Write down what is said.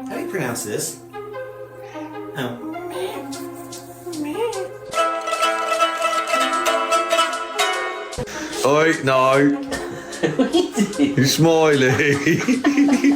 How do you pronounce this? Oh. Oi, no. You're smiley.